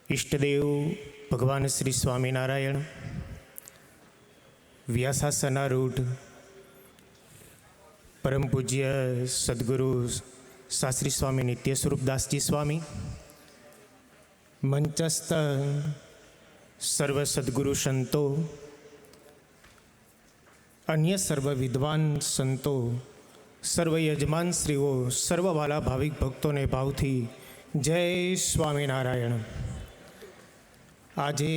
ઈષ્ટદેવ ભગવાન શ્રી સ્વામિનારાયણ વ્યાસાસનારૂઢ પરમ પૂજ્ય સદગુરુ શાસ્ત્રી સ્વામી નિત્ય સ્વરૂપદાસજી સ્વામી, મંચસ્થ સર્વ સદગુરુ સંતો, અન્ય સર્વ વિદ્વાન સંતો, સર્વ યજમાન શ્રીઓ, સર્વ વાલા ભાવિક ભક્તોને ભાવથી જય સ્વામિનારાયણ. આજે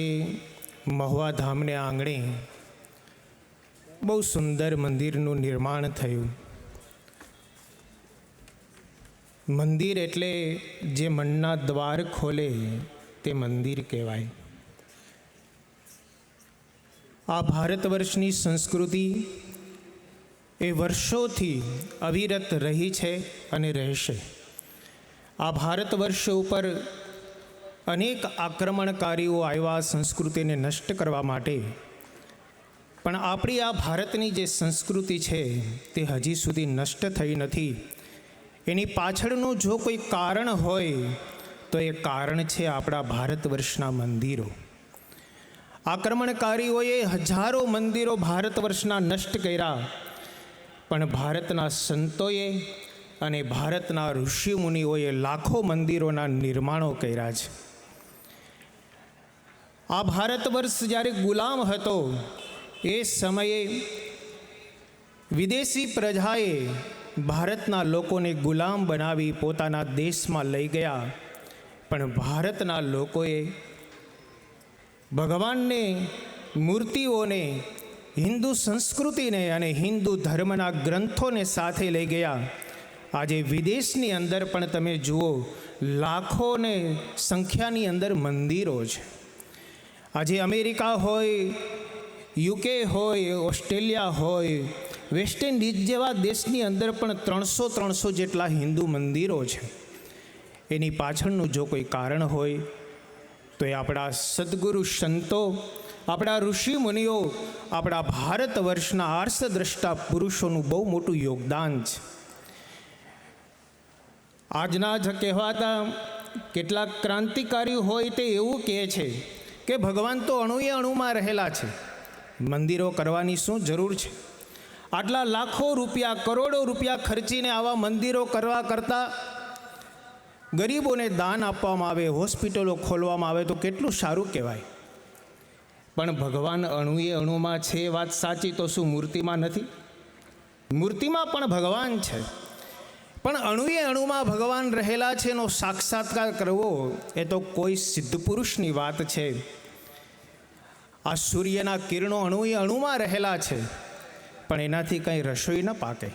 મહુવા ધામને આંગણે બહુ સુંદર મંદિરનું નિર્માણ થયું. મંદિર એટલે જે મનના દ્વાર ખોલે તે મંદિર કહેવાય. આ ભારત વર્ષની સંસ્કૃતિ એ વર્ષોથી અવિરત રહી છે અને રહેશે. આ ભારત વર્ષ ઉપર અનેક આક્રમણકારીઓ આવ્યા સંસ્કૃતિને નષ્ટ કરવા માટે, પણ આપણી આ ભારતની જે સંસ્કૃતિ છે તે હજી સુધી નષ્ટ થઈ નથી. એની પાછળનું જો કોઈ કારણ હોય તો એ કારણ છે આપણા ભારત વર્ષના મંદિરો. આક્રમણકારીઓએ હજારો મંદિરો ભારત વર્ષના નષ્ટ કર્યા, પણ ભારતના સંતોએ અને ભારતના ઋષિમુનિઓએ લાખો મંદિરોના નિર્માણો કર્યા છે. આ ભારત વર્ષ જ્યારે ગુલામ હતો એ સમયે વિદેશી પ્રજાએ ભારતના લોકોને ગુલામ બનાવી પોતાના દેશમાં લઈ ગયા, પણ ભારતના લોકોએ ભગવાનને, મૂર્તિઓને, હિન્દુ સંસ્કૃતિને અને હિન્દુ ધર્મના ગ્રંથોને સાથે લઈ ગયા. આજે વિદેશની અંદર પણ તમે જુઓ, લાખોને સંખ્યાની અંદર મંદિરો છે. આજે અમેરિકા હોય, યુકે હોય, ઓસ્ટ્રેલિયા હોય, વેસ્ટ ઇન્ડિઝ જેવા દેશની અંદર પણ 300 જેટલા હિન્દુ મંદિરો છે. એની પાછળનું જો કોઈ કારણ હોય તો એ આપણા સદગુરુ સંતો, આપણા ઋષિ મુનિઓ, આપણા ભારત વર્ષના આર્ષદ્રષ્ટા પુરુષોનું બહુ મોટું યોગદાન છે. આજના જ કહેવાતા કેટલાક ક્રાંતિકારી હોય તે એવું કહે છે કે ભગવાન તો અણુએ અણુમાં રહેલા છે, મંદિરો કરવાની શું જરૂર છે? આટલા લાખો રૂપિયા, કરોડો રૂપિયા ખર્ચીને આવા મંદિરો કરવા કરતાં ગરીબોને દાન આપવામાં આવે, હોસ્પિટલો ખોલવામાં આવે તો કેટલું સારું કહેવાય. પણ ભગવાન અણુએ અણુમાં છે એ વાત સાચી, તો શું મૂર્તિમાં નથી? મૂર્તિમાં પણ ભગવાન છે, પણ અણુએ અણુમાં ભગવાન રહેલા છે એનો સાક્ષાત્કાર કરવો એ તો કોઈ સિદ્ધ પુરુષની વાત છે. આ સૂર્યના કિરણો અણુએ અણુમાં રહેલા છે, પણ એનાથી કંઈ રસોઈ ન પાકે.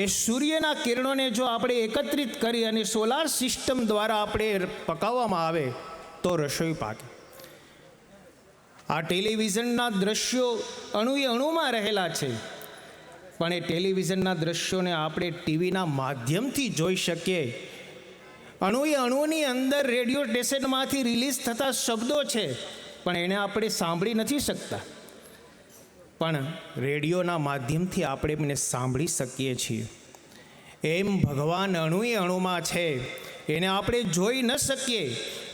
એ સૂર્યના કિરણોને જો આપણે એકત્રિત કરી અને સોલાર સિસ્ટમ દ્વારા આપણે પકાવવામાં આવે તો રસોઈ પાકે. આ ટેલિવિઝનના દ્રશ્યો અણુએ અણુમાં રહેલા છે, પણ એ ટેલિવિઝનના દ્રશ્યોને આપણે ટીવીના માધ્યમથી જોઈ શકીએ. અણુએ અણુની અંદર રેડિયો સ્ટેશનમાંથી રિલીઝ થતા શબ્દો છે, પણ એને આપણે સાંભળી નથી શકતા, પણ રેડિયોના માધ્યમથી આપણે એને સાંભળી શકીએ છીએ. એમ ભગવાન અણુએ અણુમાં છે, એને આપણે જોઈ ન શકીએ,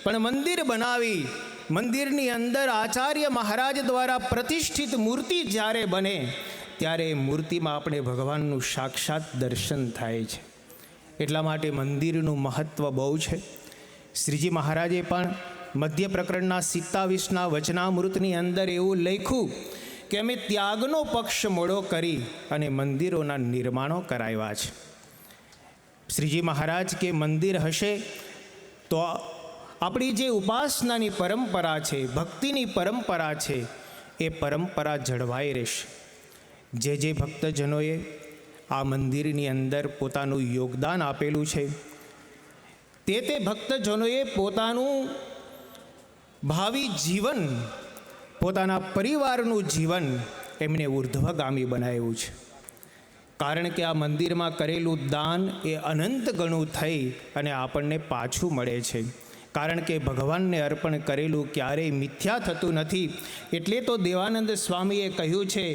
પણ મંદિર બનાવી મંદિરની અંદર આચાર્ય મહારાજ દ્વારા પ્રતિષ્ઠિત મૂર્તિ જ્યારે બને ત્યારે એ મૂર્તિમાં આપણે ભગવાનનું સાક્ષાત દર્શન થાય છે. એટલા માટે મંદિરનું મહત્ત્વ બહુ છે. શ્રીજી મહારાજે પણ મધ્ય પ્રકરણના 27ના વચનામૃતની અંદર એવું લખ્યું કે અમે ત્યાગનો પક્ષ મોડો કરી અને મંદિરોના નિર્માણો કરાવ્યા છે. શ્રીજી મહારાજ કે મંદિર હશે તો આપણી જે ઉપાસનાની પરંપરા છે, ભક્તિની પરંપરા છે, એ પરંપરા જળવાઈ રહેશે. જે જે ભક્તજનોએ આ મંદિરની અંદર પોતાનું યોગદાન આપેલું છે તે ભક્તજનોએ પોતાનું ભાવિ જીવન, પોતાના પરિવારનું જીવન એમને ઉર્ધ્વગામી બનાવ્યું છે. કારણ કે આ મંદિરમાં કરેલું દાન એ અનંત ગણું થઈ અને આપણને પાછું મળે છે. કારણ કે ભગવાનને અર્પણ કરેલું ક્યારેય મિથ્યા થતું નથી. એટલે તો દેવાનંદ સ્વામીએ કહ્યું છે,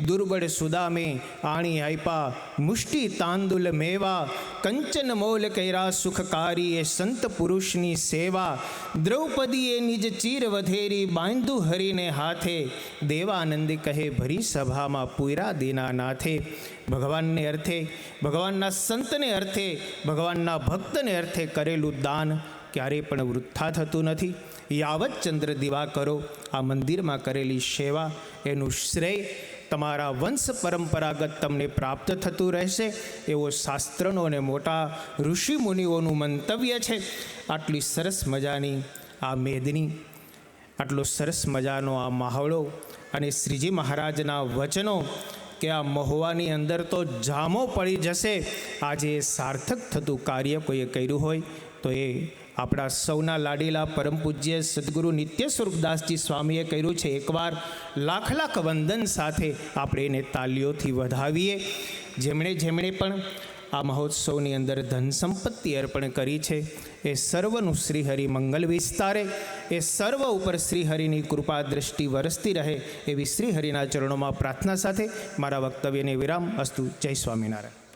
દુર્બળ સુદામે આણી આપ્યા મુષ્ટિ તાંદુલ મેવા, કંચન મોલ કર્યા સુખકારી એ સંત પુરુષની સેવા, દ્રૌપદીએ નિજ ચીર વધેરી બાંધુ હરીને હાથે, દેવાનંદ કહે ભરી સભામાં પૂરા દીના નાથે. ભગવાનને અર્થે, ભગવાનના સંતને અર્થે, ભગવાનના ભક્તને અર્થે કરેલું દાન ક્યારેય પણ વૃથા થતું નથી. યાવત ચંદ્ર દિવા કરો, આ મંદિરમાં કરેલી સેવા એનું શ્રેય તમારા વંશ પરંપરાગત તમને પ્રાપ્ત થતું રહેશે, એવો શાસ્ત્રનો અને મોટા ઋષિ મુનિઓનું મંતવ્ય છે. આટલી સરસ મજાની આ મેદની, આટલો સરસ મજાનો આ માહોલો અને શ્રીજી મહારાજના વચનો કે આ મહુવાની અંદર તો જામો પડી જશે. આજે સાર્થક થતું કાર્ય કોઈએ કર્યું હોય તો એ આપણા સૌના લાડીલા પરમ પૂજ્ય સદગુરુ નિત્ય સ્વરૂપદાસજી સ્વામીએ કર્યું છે. એકવાર લાખ લાખ વંદન સાથે આપણે એને તાલીઓથી વધાવીએ. જેમણે જેમણે પણ આ મહોત્સવની અંદર ધન સંપત્તિ અર્પણ કરી છે એ સર્વનું શ્રીહરિ મંગલ વિસ્તારે, એ સર્વ ઉપર શ્રીહરિની કૃપા દ્રષ્ટિ વરસતી રહે એવી શ્રીહરિના ચરણોમાં પ્રાર્થના સાથે મારા વક્તવ્યને વિરામ. અસ્તુ. જય સ્વામિનારાયણ.